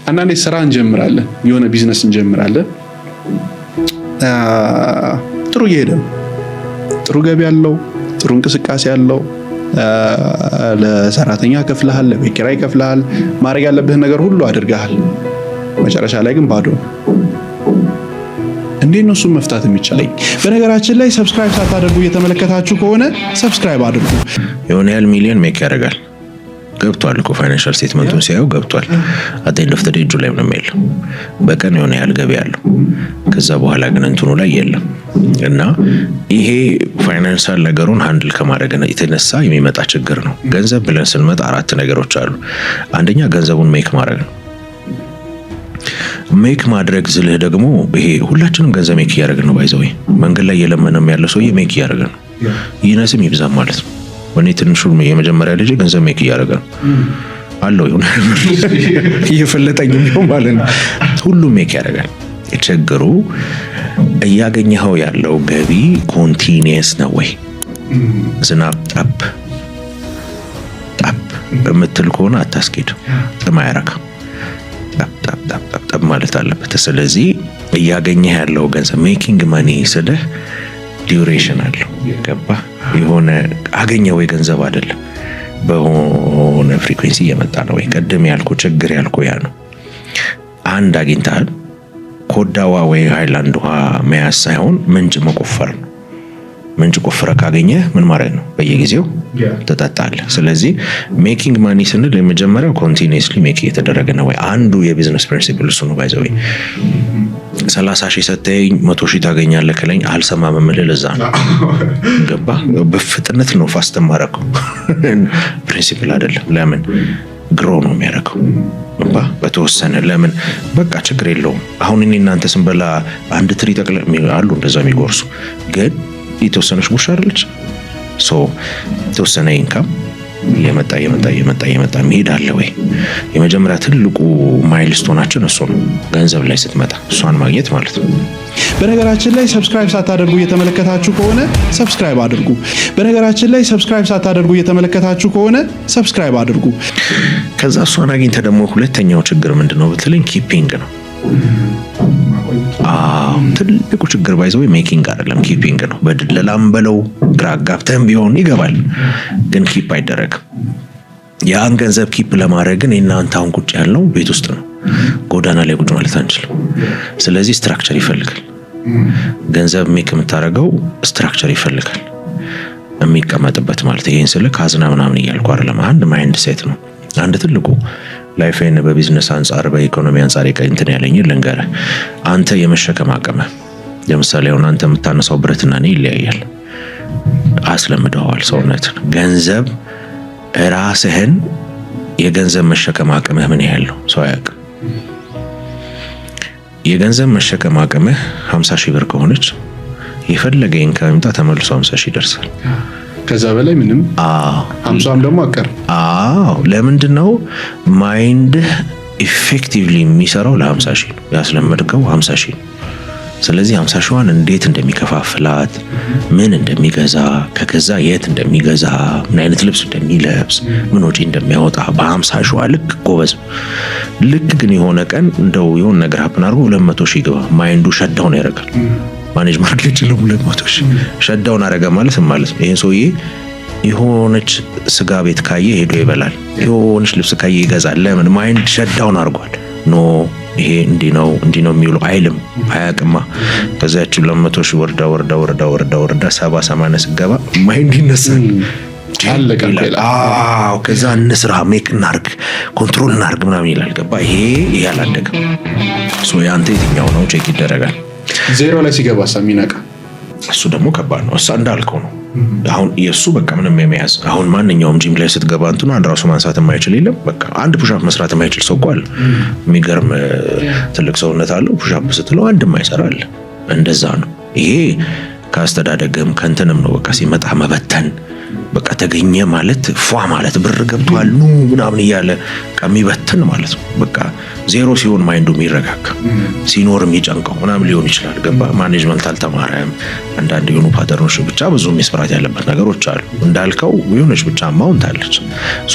አንዳንዴ ስራ እንጀምራለን፣ የሆነ ቢዝነስ እንጀምራለን፣ ጥሩ እየሄደ ነው፣ ጥሩ ገቢ ያለው፣ ጥሩ እንቅስቃሴ ያለው፣ ለሰራተኛ ከፍለሃል፣ ለቤት ኪራይ ከፍለሃል፣ ማድረግ ያለብህን ነገር ሁሉ አድርገሃል። መጨረሻ ላይ ግን ባዶ ነው። እንዴት ነው እሱን መፍታት የሚቻለው? በነገራችን ላይ ሰብስክራይብ ሳታደርጉ እየተመለከታችሁ ከሆነ ሰብስክራይብ አድርጉ። የሆነ ያህል ሚሊዮን ሜክ ያደርጋል። ገብቷል እኮ ፋይናንሻል ስቴትመንቱን ሲያዩ ገብቷል። አጤን ለፍተደ እጁ ላይ ምንም የለም። በቀን የሆነ ያህል ገቢ ያለው ከዛ በኋላ ግን እንትኑ ላይ የለም። እና ይሄ ፋይናንሻል ነገሩን ሃንድል ከማድረግ የተነሳ የሚመጣ ችግር ነው። ገንዘብ ብለን ስንመጣ 4 ነገሮች አሉ። አንደኛ ገንዘቡን ሜክ ማድረግ ነው። ሜክ ማድረግ ዝልህ ደግሞ ይሄ ሁላችንም ገንዘብ ሜክ እያደረግን ነው። ባይዘው መንገድ ላይ የለመነም ያለው ሰውዬ ሜክ እያደረገ ነው። ይነስም ይብዛም ማለት ነው። ወኔ ትንሹ የመጀመሪያ ልጅ ገንዘብ ሜክ እያደረገ ነው አለው ይሁን እየፈለጠኝም ነው ማለት ነው። ሁሉም ሜክ ያደርጋል። ችግሩ እያገኘኸው ያለው ገቢ ኮንቲኒየስ ነው ወይ? ዝናብ ጠብ በምትል ከሆነ አታስኬድ። ጥማያረካ ጠብ ማለት አለበት። ስለዚህ እያገኘህ ያለው ገንዘብ ሜኪንግ ማኒ ስልህ ዲዩሬሽን አለው። ገባ? የሆነ አገኘው ወይ ገንዘብ አይደለም፣ በሆነ ፍሪኩዌንሲ እየመጣ ነው ወይ? ቀደም ያልኩ ችግር ያልኩ ያ ነው። አንድ አግኝተሃል፣ ኮዳዋ ወይ ሃይላንድ ውሃ መያዝ ሳይሆን ምንጭ መቆፈር ነው። ምንጭ ቆፍረ ካገኘህ ምን ማለት ነው? በየጊዜው ተጠጣለህ። ስለዚህ ሜኪንግ ማኒ ስንል የመጀመሪያው ኮንቲኒየስሊ ሜክ እየተደረገ ነው ወይ? አንዱ የቢዝነስ ፕሪንሲፕል እሱ ነው። ባይዘው 30,000 ሰጠኝ 100,000 ታገኛለህ ከለኝ አልሰማም የምልህ ለዛ ነው። ገባ? በፍጥነት ነው ፋስት ማረከው ፕሪንሲፕል አይደለም። ለምን ግሮ ነው የሚያደርገው? ገባ? በተወሰነ ለምን በቃ ችግር የለውም። አሁን እኔ እናንተ ስንበላ አንድ ትሪ ጠቅለል አሉ እንደዛ የሚጎርሱ ግን የተወሰነች ጉርሻ አይደለች። የተወሰነ ኢንካም የመጣ መሄድ አለ ወይ? የመጀመሪያ ትልቁ ማይልስቶናችን እሱ ነው። ገንዘብ ላይ ስትመጣ እሷን ማግኘት ማለት ነው። በነገራችን ላይ ሰብስክራይብ ሳታደርጉ እየተመለከታችሁ ከሆነ ሰብስክራይብ አድርጉ። ሰብስክራይብ አድርጉ። ከዛ እሷን አግኝተ ደግሞ ሁለተኛው ችግር ምንድነው ብትለኝ ኪፒንግ ነው። ትልቁ ችግር ባይዘው ሜኪንግ አይደለም ኪፒንግ ነው። በድለላም በለው ግራ ጋብተም ቢሆን ይገባል፣ ግን ኪፕ አይደረግም። ያን ገንዘብ ኪፕ ለማድረግ ግን እናንተ አሁን ቁጭ ያልነው ቤት ውስጥ ነው። ጎዳና ላይ ቁጭ ማለት አንችልም። ስለዚህ ስትራክቸር ይፈልጋል። ገንዘብ ሜክ የምታደርገው ስትራክቸር ይፈልጋል የሚቀመጥበት ማለት። ይሄን ስለ ካዝና ምናምን እያልኩ አይደለም። አንድ ማይንድ ሴት ነው። አንድ ትልቁ ላይፌን በቢዝነስ አንፃር በኢኮኖሚ አንፃር እንትን ያለኝ ልንገርህ። አንተ የመሸከም አቅም ለምሳሌ አሁን አንተ የምታነሳው ብረትና እኔ ይለያያል። አስለምደዋል ሰውነትን። ገንዘብ ራስህን የገንዘብ መሸከም አቅምህ ምን ያህል ነው ሰው አያውቅም። የገንዘብ መሸከም አቅምህ 50,000 ብር ከሆነች የፈለገ ኢንካም ይምጣ ተመልሶ 50,000 ይደርሳል። ከዛ በላይ ምንም 50 ደግሞ አቀር። ለምንድነው ማይንድ ኢፌክቲቭሊ የሚሰራው ለ50,000 ነው ያስለመድከው 50,000። ስለዚህ 50,000 እንዴት እንደሚከፋፍላት፣ ምን እንደሚገዛ፣ ከገዛ የት እንደሚገዛ፣ ምን አይነት ልብስ እንደሚለብስ፣ ምን ወጪ እንደሚያወጣ በ50,000 ልክ ጎበዝ። ልክ ግን የሆነ ቀን እንደው የሆነ ነገር ሀፕን አድርጎ 200,000 ይገባ ማይንዱ ሸዳውን ያደርጋል። ማኔጅ ማድረግ ይችላል። 200,000 ሸዳውን አረጋ ማለት ነው። ይሄን ሰውዬ የሆነች ስጋ ቤት ካየ ሄዶ ይበላል፣ የሆነች ልብስ ካየ ይገዛል። ለምን? ማይንድ ሸዳውን አድርጓል። ኖ ይሄ እንዲህ ነው የሚውለው አይልም፣ አያውቅማ። ከዛች 200,000 ወርዳ 70-80 ስገባ ማይንድ ይነሳል። ከዛ እንስራ፣ ሜክ እናርግ፣ ኮንትሮል እናርግ ምናምን ይላል። ገባ? ይሄ አላደገም። ያንተ የትኛው ነው ቼክ ይደረጋል። ዜሮ ላይ ሲገባ ሳሚናቃ እሱ ደግሞ ከባድ ነው። እሷ እንዳልከው ነው። አሁን የሱ በቃ ምንም የሚያዝ አሁን ማንኛውም ጂም ላይ ስትገባ እንትኑ አንድ ራሱ ማንሳት የማይችል የለም። በቃ አንድ ፑሽ አፕ መስራት የማይችል ሰው እኮ አለ። የሚገርም ትልቅ ሰውነት አለው። ፑሽ አፕ ስትለው አንድ የማይሰራ አለ። እንደዛ ነው። ይሄ ከአስተዳደግም ከእንትንም ነው። በቃ ሲመጣ መበተን በቃ ተገኘ ማለት ፏ ማለት ብር ገብቷል ኑ ምናምን እያለ ከሚበተን ማለት ነው። በቃ ዜሮ ሲሆን ማይንዱ የሚረጋጋ ሲኖርም ይጨንቀው ምናምን ሊሆን ይችላል። ገባ? ማኔጅመንት አልተማረም። አንዳንድ የሆኑ ፓተርኖች ብቻ ብዙ መስራት ያለበት ነገሮች አሉ። እንዳልከው የሆነች ብቻ አማውንት አለች።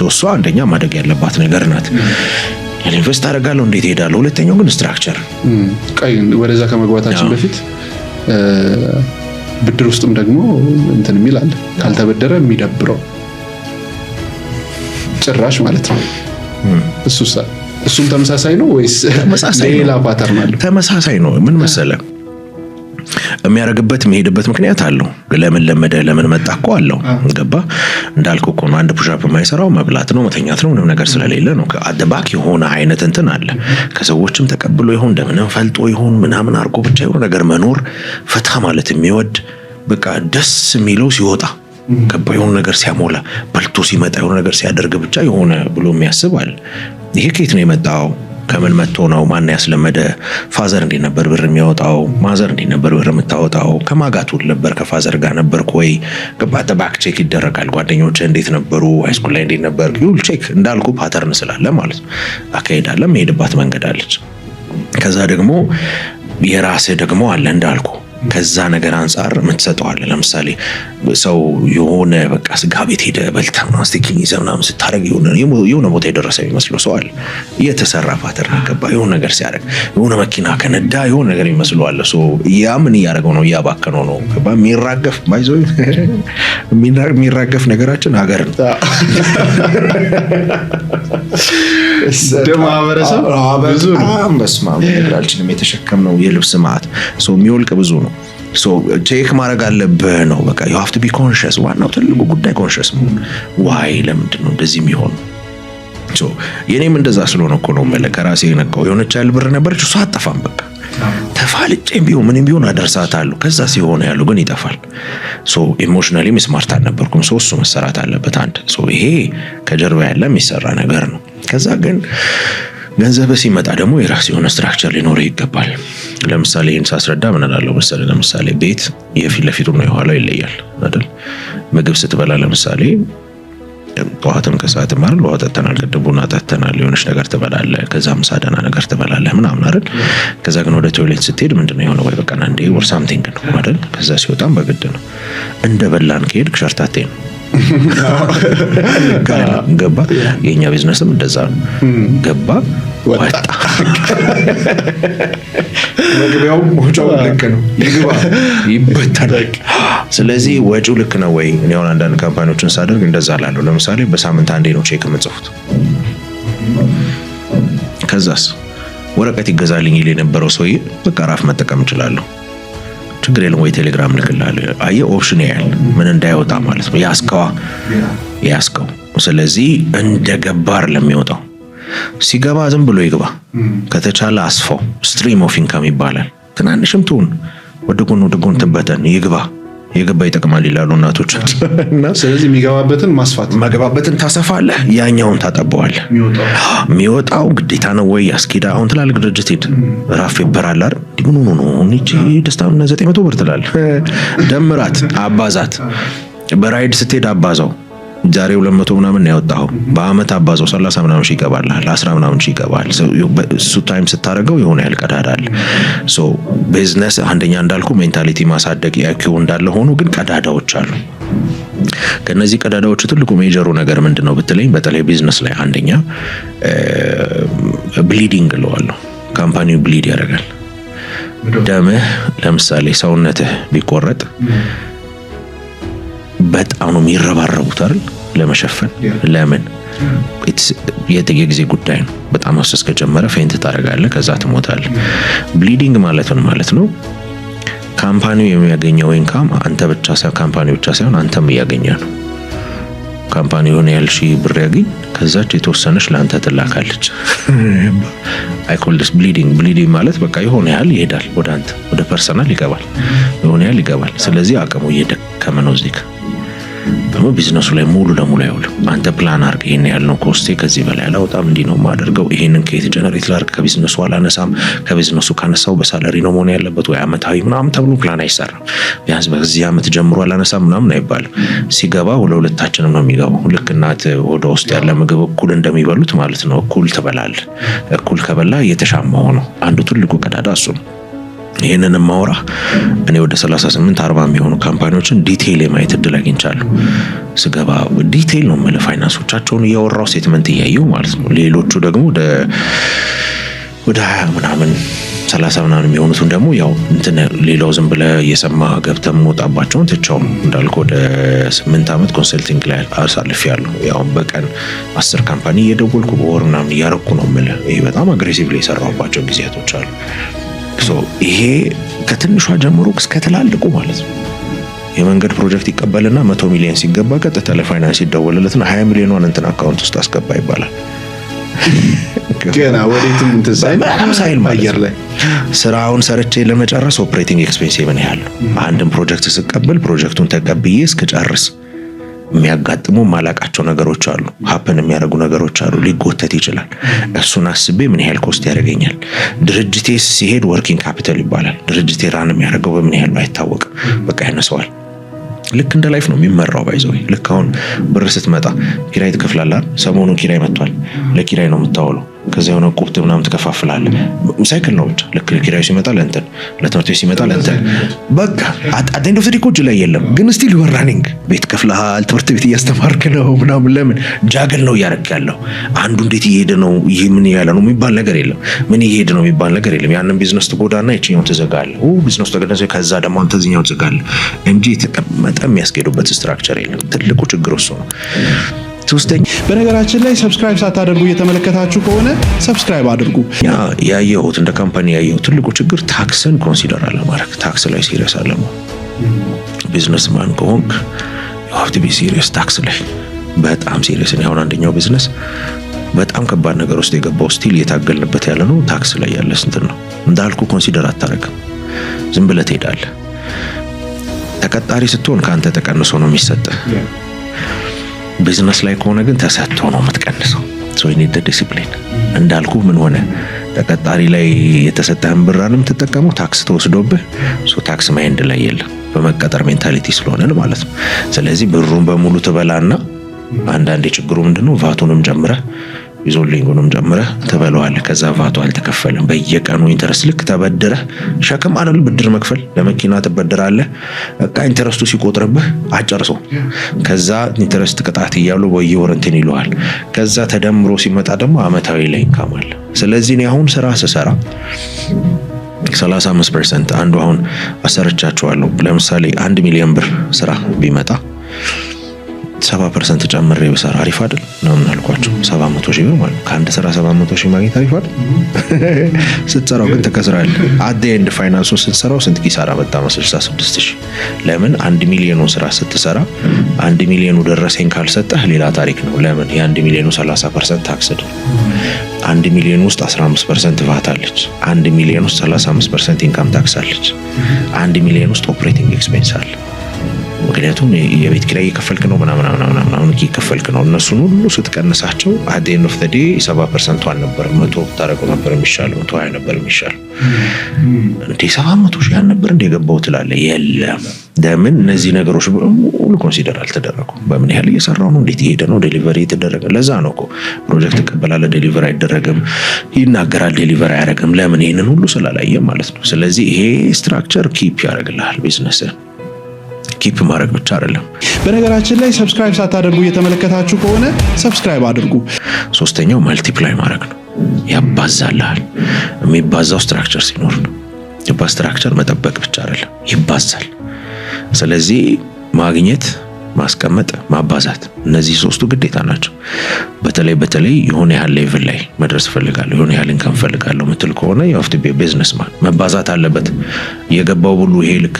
እሷ አንደኛ ማደግ ያለባት ነገር ናት። ኢንቨስት አደርጋለሁ እንዴት ሄዳለሁ። ሁለተኛው ግን ስትራክቸር። ወደዛ ከመግባታችን በፊት ብድር ውስጥም ደግሞ እንትን የሚል አለ፣ ካልተበደረ የሚደብረው ጭራሽ ማለት ነው። እሱም ተመሳሳይ ነው ወይስ ሌላ ፓተርን አለው? ተመሳሳይ ነው። ምን መሰለህ የሚያደርግበት የሚሄድበት ምክንያት አለው። ለምን ለመደ ለምን መጣ እኮ አለው። ገባ እንዳልኩህ እኮ ነው። አንድ ፑሻፕ የማይሰራው መብላት ነው መተኛት ነው ምንም ነገር ስለሌለ ነው። አደባክ የሆነ አይነት እንትን አለ። ከሰዎችም ተቀብሎ ይሁን እንደምንም ፈልጦ ይሁን ምናምን አድርጎ ብቻ የሆነ ነገር መኖር ፈታ ማለት የሚወድ በቃ ደስ የሚለው ሲወጣ ገባ የሆነ ነገር ሲያሞላ በልቶ ሲመጣ የሆነ ነገር ሲያደርግ ብቻ የሆነ ብሎ የሚያስብ አለ። ይሄ ከየት ነው የመጣው? ከምን መጥቶ ነው? ማን ያስለመደ? ፋዘር እንዴት ነበር ብር የሚያወጣው? ማዘር እንዴት ነበር ብር የምታወጣው? ከማጋቱ ነበር? ከፋዘር ጋር ነበርክ ወይ? ገባህ? ባክ ቼክ ይደረጋል። ጓደኞች እንዴት ነበሩ? ሃይስኩል ላይ እንዴት ነበር? ዩል ቼክ እንዳልኩ ፓተርን ስላለ ማለት ነው። አካሄዳለ መሄድባት መንገድ አለች። ከዛ ደግሞ የራስህ ደግሞ አለ እንዳልኩ ከዛ ነገር አንፃር የምትሰጠዋለህ። ለምሳሌ ሰው የሆነ በቃ ስጋ ቤት ሄደ በልተህ ምናምን ስቲኪንግ ይዘህ ምናምን ስታደርግ የሆነ ቦታ የደረሰ የሚመስለው ሰው አለ። እየተሰራ ፓተርን ገባ የሆነ ነገር ሲያደርግ የሆነ መኪና ከነዳ የሆነ ነገር ይመስለዋል። ያ ምን እያደረገው ነው? እያባከነው ነው። ገባ የሚራገፍ ባይዞ የሚራገፍ ነገራችን ሀገር ነው። ማህበረሰብ በጣም በስማም ነገራችንም የተሸከምነው የልብስ ማዕት የሚወልቅ ብዙ ነው። ቼክ ማድረግ አለብህ ነው በቃ you have to be conscious። ዋናው ትልቁ ጉዳይ ኮንሽስ መሆን። ዋይ ለምንድን ነው እንደዚህ የሚሆነው? የኔም እንደዛ ስለሆነ እኮ ነው ማለት ከራሴ የነቃው የሆነች ያህል ብር ነበረች እሷ አጠፋም በቃ ተፋልጬም ቢሆን ምንም ቢሆን አደርሳታለሁ። ከዛ ሲሆን ያለው ግን ይጠፋል። ኢሞሽናሊ ስማርት አልነበርኩም። እሱ መሰራት አለበት አንድ ይሄ ከጀርባ ያለ የሚሰራ ነገር ነው። ከዛ ግን ገንዘብ ሲመጣ ደግሞ የራስ የሆነ ስትራክቸር ሊኖር ይገባል። ለምሳሌ ይህን ሳስረዳ ምን እላለሁ መሰለህ? ለምሳሌ ቤት የፊት ለፊቱ ነው የኋላው ይለያል አይደል? ምግብ ስትበላ ለምሳሌ ጠዋትም ከሰዓትም አይደል ውሃ ጠጥተናል፣ ቅድም ቡና ጠጥተናል፣ የሆነች ነገር ትበላለህ፣ ከዛ ምሳ ደህና ነገር ትበላለህ ምናምን አይደል? ከዛ ግን ወደ ቶይሌት ስትሄድ ምንድነው የሆነ ወይ በቃ አንዴ ወር ሳምቲንግ ነው አይደል? ከዛ ሲወጣም በግድ ነው። እንደበላን ከሄድክ ሸርታቴ ነው። ገባ? የኛ ቢዝነስም እንደዛ ነው። ገባ ወጣ መግቢያው ወጪው ልክ ነው፣ ይግባ ይበታል። ስለዚህ ወጪው ልክ ነው ወይ? እኔ አሁን አንዳንድ ካምፓኒዎችን ሳደርግ እንደዛ እላለሁ። ለምሳሌ በሳምንት አንዴ ነው ቼክ የምጽፉት። ከዛስ ወረቀት ይገዛልኝ ይል የነበረው ሰውዬ በቃ ራፍ መጠቀም እችላለሁ፣ ችግር የለም ወይ ቴሌግራም ልክልሃለሁ። አየህ ኦፕሽን ያያል ምን እንዳይወጣ ማለት ነው። ያስከው ስለዚህ እንደ ገባር ለሚወጣው ሲገባ ዝም ብሎ ይግባ። ከተቻለ አስፋው ስትሪም ኦፍ ኢንካም ይባላል። ትናንሽም ትሁን ወደ ጎን ትበተን ይግባ። የገባ ይጠቅማል ይላሉ እናቶች። ስለዚህ የሚገባበትን ማስፋት መገባበትን ታሰፋለህ፣ ያኛውን ታጠበዋለህ። የሚወጣው ግዴታ ነው ወይ ያስኬዳ? አሁን ትላልቅ ድርጅት ሄድ ራፍ ይበራል አይደል? ዲሙኑ ነው እንጂ ደስታውን 900 ብር ትላለህ። ደምራት አባዛት። በራይድ ስትሄድ አባዛው ዛሬ 200 ምናምን ነው ያወጣው። በአመት አባዛው 30 ምናምን ሺህ ይገባል፣ 10 ምናምን ሺህ ይገባል። እሱ ታይም ስታደርገው የሆነ ያልቀዳዳል። ቢዝነስ አንደኛ እንዳልኩ ሜንታሊቲ ማሳደግ ያኪው እንዳለ ሆኖ ግን ቀዳዳዎች አሉ። ከነዚህ ቀዳዳዎች ትልቁ ሜጀሩ ነገር ምንድነው ብትለኝ፣ በተለይ ቢዝነስ ላይ አንደኛ ብሊዲንግ ለዋለሁ። ካምፓኒው ብሊድ ያደርጋል። ደምህ ለምሳሌ ሰውነትህ ቢቆረጥ በጣም ነው የሚረባረቡት አይደል ለመሸፈን። ለምን? የጊዜ ጉዳይ ነው። በጣም አስስ ከጀመረ ፌንት ታደርጋለህ፣ ከዛ ትሞታለህ። ብሊዲንግ ማለት ምን ማለት ነው? ካምፓኒው የሚያገኘው ኢንካም አንተ ብቻ ሳይሆን ካምፓኒው ብቻ ሳይሆን አንተም እያገኘ ነው። ካምፓኒው የሆነ ያህል ሺህ ብር ያገኝ፣ ከዛች የተወሰነች ለአንተ ትላካለች። አይ ኮል ዲስ ብሊዲንግ ማለት በቃ የሆነ ያህል ይሄዳል ወደ አንተ፣ ወደ ፐርሰናል ይገባል፣ የሆነ ያህል ይገባል። ስለዚህ አቅሙ እየደከመ ነው። እዚህ ደግሞ ቢዝነሱ ላይ ሙሉ ለሙሉ አይውልም። አንተ ፕላን አድርግ፣ ይሄን ያህል ነው ኮስቴ፣ ከዚህ በላይ አላወጣም፣ እንዲህ ነው የማደርገው፣ ይሄንን ከየት ጀነሬት ላድርግ፣ ከቢዝነሱ አላነሳም፣ ከቢዝነሱ ካነሳው በሳላሪ ነው መሆን ያለበት ወይ አመታዊ ምናምን ተብሎ ፕላን አይሰራም። ቢያንስ በዚህ አመት ጀምሮ አላነሳም ምናምን አይባልም። ሲገባ ለሁለታችንም ነው የሚገባው። ልክ እናት ወደ ውስጥ ያለ ምግብ እኩል እንደሚበሉት ማለት ነው። እኩል ትበላለህ። እኩል ከበላ እየተሻማው ነው። አንዱ ትልቁ ቀዳዳ እሱ ነው። ይህንን ማውራ እኔ ወደ 38 40 የሚሆኑ ካምፓኒዎችን ዲቴይል የማየት እድል አግኝቻለሁ። ስገባ ዲቴይል ነው የምልህ ፋይናንሶቻቸውን እያወራው ስቴትመንት እያየው ማለት ነው። ሌሎቹ ደግሞ ወደ 20 ምናምን 30 ምናምን የሚሆኑትን ደግሞ ያው እንትን ሌላው ዝም ብለህ እየሰማ ገብተህ የምወጣባቸውን ትቻው ነው እንዳልኩ ወደ 8 ዓመት ኮንሰልቲንግ ላይ አሳልፌያለሁ። ያው በቀን 10 ካምፓኒ እየደወልኩ በወር ምናምን እያረኩ ነው የምልህ። ይሄ በጣም አግሬሲቭሊ የሰራሁባቸው ጊዜያቶች አሉ። ይሄ ከትንሿ ጀምሮ እስከ ትላልቁ ማለት ነው። የመንገድ ፕሮጀክት ይቀበልና 100 ሚሊዮን ሲገባ ቀጥታ ለፋይናንስ ይደወልለትና 20 ሚሊዮኗን እንትን አካውንት ውስጥ አስገባ ይባላል። ገና ወዴትም እንትን ሳይል አየር ላይ ስራውን ሰርቼ ለመጨረስ ኦፕሬቲንግ ኤክስፔንስ ምን ያህል አንድን ፕሮጀክት ስቀበል ፕሮጀክቱን ተቀብዬ እስከጨርስ የሚያጋጥሙ ማላቃቸው ነገሮች አሉ። ሀፕን የሚያደርጉ ነገሮች አሉ። ሊጎተት ይችላል። እሱን አስቤ ምን ያህል ኮስት ያደርገኛል። ድርጅቴ ሲሄድ ወርኪንግ ካፒታል ይባላል። ድርጅቴ ራን የሚያደርገው በምን ያህል አይታወቅም። በቃ ያነሰዋል። ልክ እንደ ላይፍ ነው የሚመራው። ባይዘው ልክ አሁን ብር ስትመጣ ኪራይ ትከፍላለህ። ሰሞኑን ኪራይ መጥቷል። ለኪራይ ነው የምታውለው። ከዛ የሆነ ቁብት ምናምን ትከፋፍላለህ። ሳይክል ነው ብቻ። ልክ ኪራዩ ሲመጣ ለእንትን ለትምህርት ቤት ሲመጣ ለእንትን በቃ አቴንድ ኦፍ ዲኮጅ ላይ የለም ግን ስቲል ዩ አር ራኒንግ። ቤት ከፍለሃል፣ ትምህርት ቤት እያስተማርክ ነው ምናምን። ለምን ጃግል ነው እያደረክ ያለው። አንዱ እንዴት እየሄደ ነው ይሄ ምን ያለ ነው የሚባል ነገር የለም። ምን እየሄደ ነው የሚባል ነገር የለም። ያንን ቢዝነስ ትጎዳና ይችኛው ትዘጋለህ። ቢዝነስ ተገደሰ ከዛ ደግሞ አንተዚህኛው ትዘጋለህ እንጂ የተቀመጠ የሚያስኬዱበት ስትራክቸር የለም። ትልቁ ችግር እሱ ነው። በነገራችን ላይ ሰብስክራይብ ሳታደርጉ እየተመለከታችሁ ከሆነ ሰብስክራይብ አድርጉ። ያየሁት እንደ ካምፓኒ ያየሁት ትልቁ ችግር ታክስን ኮንሲደር አለማድረግ። ታክስ ላይ ሲሪየስ አለመሆን። ቢዝነስማን ከሆንክ you have to be serious ታክስ ላይ በጣም ሲሪየስ ነው። አሁን አንደኛው ቢዝነስ በጣም ከባድ ነገር ውስጥ የገባው ስቲል እየታገልንበት ያለ ነው። ታክስ ላይ ያለ እንትን ነው እንዳልኩ ኮንሲደር አታረግም። ዝም ብለህ ትሄዳለህ። ተቀጣሪ ስትሆን ከአንተ ተቀንሶ ነው የሚሰጥህ። ቢዝነስ ላይ ከሆነ ግን ተሰጥቶ ነው የምትቀንሰው። ሶ ዩ ኒድ ዲሲፕሊን። እንዳልኩ ምን ሆነ ተቀጣሪ ላይ የተሰጠህን ብራን የምትጠቀመው ታክስ ተወስዶብህ። ሶ ታክስ ማይንድ ላይ የለም በመቀጠር ሜንታሊቲ ስለሆነ ማለት ነው። ስለዚህ ብሩን በሙሉ ትበላና አንዳንዴ ችግሩ ምንድነው ቫቱንም ጨምረህ ይዞልኝንም ጨምረህ ትበለዋለህ። ከዛ ቫቱ አልተከፈለም። በየቀኑ ኢንተረስት ልክ ተበድረህ ሸክም አይደል ብድር መክፈል። ለመኪና ትበድራለህ። በቃ ኢንተረስቱ ሲቆጥርብህ አጨርሶ ከዛ ኢንተረስት ቅጣት እያሉ በየወር እንትን ይለዋል። ከዛ ተደምሮ ሲመጣ ደግሞ አመታዊ ላይ ኢንካም አለ። ስለዚህ እኔ አሁን ስራ ስሰራ 35% አንዱ አሁን አሰርቻቸዋለሁ። ለምሳሌ 1 ሚሊዮን ብር ስራ ቢመጣ 70% ጨምሬ ብሰራ አሪፍ አይደል ነው ምናልኳቸው። 700,000 ብር ማለት ከአንድ ስራ 700,000 ማግኘት አሪፍ አይደል? ስትሰራው ግን ተከስራለህ። አት ኤንድ ፋይናንሱ ስትሰራው ስንት ኪሳራ መጣ መሰለህ? 66,000። ለምን 1 ሚሊዮን ስራ ስትሰራ 1 ሚሊዮን ደረሰኝ ካልሰጠህ ሌላ ታሪክ ነው። ለምን የ1 ሚሊዮን 30% ታክስ ነው። 1 ሚሊዮን ውስጥ 15% ቫት አለች። 1 ሚሊዮን ውስጥ 35% ኢንካም ታክስ አለች። 1 ሚሊዮን ውስጥ ኦፕሬቲንግ ኤክስፔንስ አለ። ምክንያቱም የቤት ኪራይ እየከፈልክ ነው ምናምን እየከፈልክ ነው። እነሱን ሁሉ ስትቀንሳቸው at the end of the day 70% አልነበር 100 ታረቀው ነበር የሚሻለው 120 ነበር የሚሻለው። እንዴ 700,000 ያልነበር እንደ ገባው ትላለህ። የለም ለምን እነዚህ ነገሮች ሁሉ ኮንሲደር አልተደረጉም። በምን ያህል እየሰራው ነው፣ እንዴት ይሄደ ነው፣ ዴሊቨሪ የተደረገ። ለዛ ነው እኮ ፕሮጀክት ተቀበላለ ዴሊቨሪ አይደረግም፣ ይናገራል ዴሊቨሪ አያደርግም። ለምን ይሄንን ሁሉ ስላላየ ማለት ነው። ስለዚህ ይሄ ስትራክቸር ኪፕ ያደርግልሃል ቢዝነስ ኪፕ ማድረግ ብቻ አይደለም። በነገራችን ላይ ሰብስክራይብ ሳታደርጉ እየተመለከታችሁ ከሆነ ሰብስክራይብ አድርጉ። ሶስተኛው መልቲፕላይ ማድረግ ነው። ያባዛልሃል። የሚባዛው ስትራክቸር ሲኖር ነው። ስትራክቸር መጠበቅ ብቻ አይደለም፣ ይባዛል። ስለዚህ ማግኘት፣ ማስቀመጥ፣ ማባዛት እነዚህ ሶስቱ ግዴታ ናቸው። በተለይ የሆነ ያህል ሌቭል ላይ መድረስ ፈልጋለሁ፣ የሆነ ያህል ኢንካም ፈልጋለሁ ምትል ከሆነ you have to be a businessman። መባዛት አለበት። የገባው ሁሉ ይሄ ልክ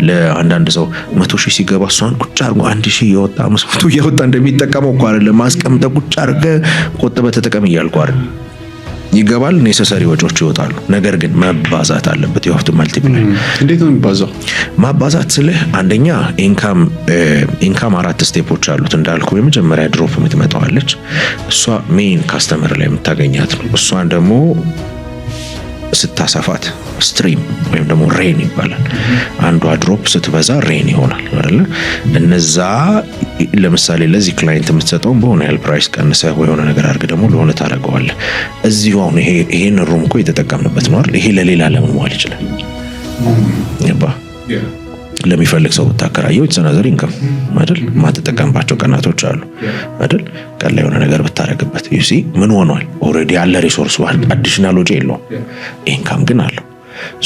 ለአንዳንድ ሰው 100,000 ሲገባ እሷን ቁጭ አድርጎ 1,000 እየወጣ 500 እየወጣ እንደሚጠቀመው እኮ አይደለም። ማስቀምጠ ቁጭ አድርገህ ቆጥበህ ተጠቀም እያልኩ አይደል። ይገባል፣ ኔሰሰሪ ወጪዎች ይወጣሉ። ነገር ግን መባዛት አለበት። you have to multiply። እንዴት ነው የሚባዛው? ማባዛት ስልህ አንደኛ ኢንካም 4 ስቴፖች አሉት እንዳልኩ። የመጀመሪያ ድሮፕ የምትመጣዋለች እሷ ሜን ካስተመር ላይ የምታገኛት ነው። እሷን ደግሞ ስታሰፋት ስትሪም ወይም ደግሞ ሬን ይባላል። አንዷ ድሮፕ ስትበዛ ሬን ይሆናል አይደል? እነዛ ለምሳሌ ለዚህ ክላይንት የምትሰጠው በሆነ ያህል ፕራይስ ቀንሰህ ወይ የሆነ ነገር አድርገህ ደግሞ ለሆነ ታደርገዋለህ። እዚሁ አሁን ይሄን ሩም እኮ የተጠቀምንበት ነው አይደል? ይሄ ለሌላ ለምን መዋል ይችላል? ገባ ለሚፈልግ ሰው ብታከራየው የተሰናዘር ኢንከም አይደል? ማትጠቀምባቸው ቀናቶች አሉ አይደል? ቀን ላይ የሆነ ነገር ብታረግበት ዩ ሲ ምን ሆኗል? ኦልሬዲ ያለ ሪሶርስ አዲሽናል ወጪ የለውም፣ ኢንካም ግን አለው።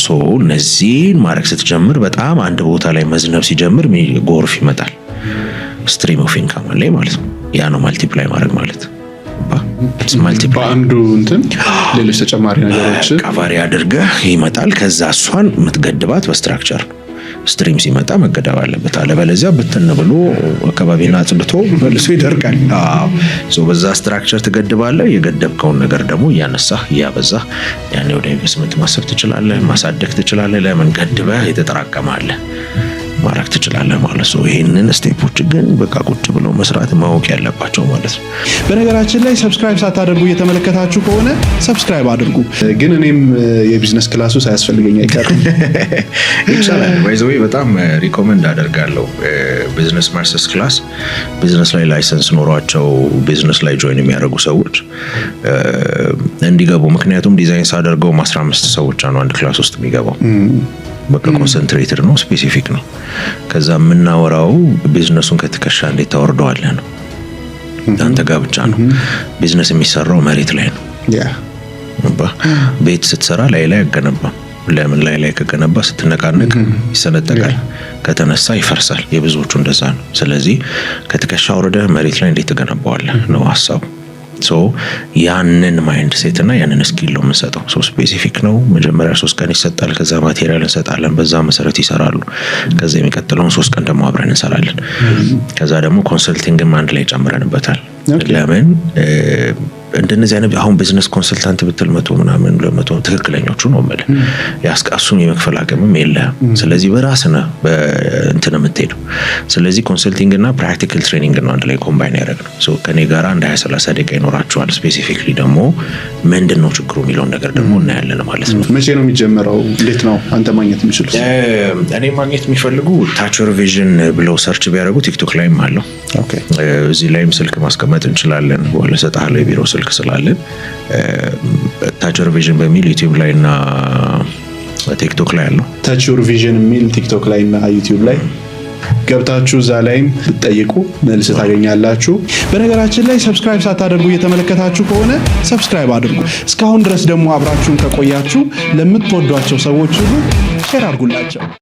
ሶ እነዚህን ማድረግ ስትጀምር በጣም አንድ ቦታ ላይ መዝነብ ሲጀምር ጎርፍ ይመጣል። ስትሪም ኦፍ ኢንካም አለ ማለት ነው። ያ ነው ማልቲፕላይ ማድረግ ማለት በአንዱ እንትን ሌሎች ተጨማሪ ነገሮች ካቫሪ አድርገህ ይመጣል። ከዛ እሷን የምትገድባት በስትራክቸር ስትሪም ሲመጣ መገደብ አለበት። አለበለዚያ ብትን ብሎ አካባቢና አጽድቶ መልሶ ይደርቃል። በዛ ስትራክቸር ትገድባለህ። የገደብከውን ነገር ደግሞ እያነሳህ እያበዛህ ያኔ ወደ ኢንቨስትመንት ማሰብ ትችላለህ፣ ማሳደግ ትችላለህ። ለምን ገድበህ የተጠራቀማለህ ማድረግ ትችላለህ ማለት ነው። ይሄንን ስቴፖች ግን በቃ ቁጭ ብለው መስራት ማወቅ ያለባቸው ማለት ነው። በነገራችን ላይ ሰብስክራይብ ሳታደርጉ እየተመለከታችሁ ከሆነ ሰብስክራይብ አድርጉ። ግን እኔም የቢዝነስ ክላሱ ሳያስፈልገኝ አይቀርም። ይቻላል። ባይ ዘ ዌይ በጣም ሪኮመንድ አደርጋለሁ ቢዝነስ ማስተርስ ክላስ። ቢዝነስ ላይ ላይሰንስ ኖሯቸው ቢዝነስ ላይ ጆይን የሚያደርጉ ሰዎች እንዲገቡ። ምክንያቱም ዲዛይን ሳደርገው 15 ሰዎች ነው አንድ ክላስ ውስጥ የሚገባው። በቃ ኮንሰንትሬትድ ነው፣ ስፔሲፊክ ነው። ከዛ የምናወራው ቢዝነሱን ከትከሻ እንዴት ታወርደዋለህ ነው። አንተ ጋር ብቻ ነው ቢዝነስ የሚሰራው፣ መሬት ላይ ነው። ቤት ስትሰራ ላይ አይገነባም። ለምን ላይ ከገነባ ስትነቃነቅ ይሰነጠቃል፣ ከተነሳ ይፈርሳል። የብዙዎቹ እንደዛ ነው። ስለዚህ ከትከሻ ወርደህ መሬት ላይ እንዴት ትገነባዋለህ ነው ሀሳቡ። ያንን ማይንድ ሴት እና ያንን ስኪል ነው የምንሰጠው። ስፔሲፊክ ነው። መጀመሪያ 3 ቀን ይሰጣል። ከዛ ማቴሪያል እንሰጣለን፣ በዛ መሰረት ይሰራሉ። ከዛ የሚቀጥለውን 3 ቀን ደግሞ አብረን እንሰራለን። ከዛ ደግሞ ኮንሰልቲንግም አንድ ላይ ጨምረንበታል። ለምን እንደነዚህ አይነት አሁን ቢዝነስ ኮንሰልታንት ብትል 100 ምናምን 200 ትክክለኞቹ ነው ማለት ያስቃሱም የመክፈል አቅምም የለህም። ስለዚህ በራስህ ነው እንትን የምትሄደው። ስለዚህ ኮንሰልቲንግ እና ፕራክቲካል ትሬኒንግ ነው አንድ ላይ ኮምባይን ያደረግነው። ከኔ ጋር አንድ 20-30 ደቂቃ ይኖራቸዋል። ስፔሲፊክሊ ደግሞ ምንድን ነው ችግሩ የሚለውን ነገር ደግሞ እናያለን ማለት ነው። መቼ ነው የሚጀምረው? እንዴት ነው አንተ ማግኘት የሚችሉት? እኔ ማግኘት የሚፈልጉ ታች ዮር ቪዥን ብለው ሰርች ቢያደርጉ ቲክቶክ ላይም አለው። እዚህ ላይም ስልክ ማስቀመጥ እንችላለን። በኋላ እሰጥሃለሁ የቢሮ ስልክ ስላለን። ታች ዮር ቪዥን በሚል ዩቲዩብ ላይ እና ቲክቶክ ላይ አለው። ታች ዮር ቪዥን የሚል ቲክቶክ ላይ እና ዩቲዩብ ላይ ገብታችሁ እዛ ላይም ብትጠይቁ መልስ ታገኛላችሁ። በነገራችን ላይ ሰብስክራይብ ሳታደርጉ እየተመለከታችሁ ከሆነ ሰብስክራይብ አድርጉ። እስካሁን ድረስ ደግሞ አብራችሁን ከቆያችሁ ለምትወዷቸው ሰዎች ሁሉ ሼር አድርጉላቸው።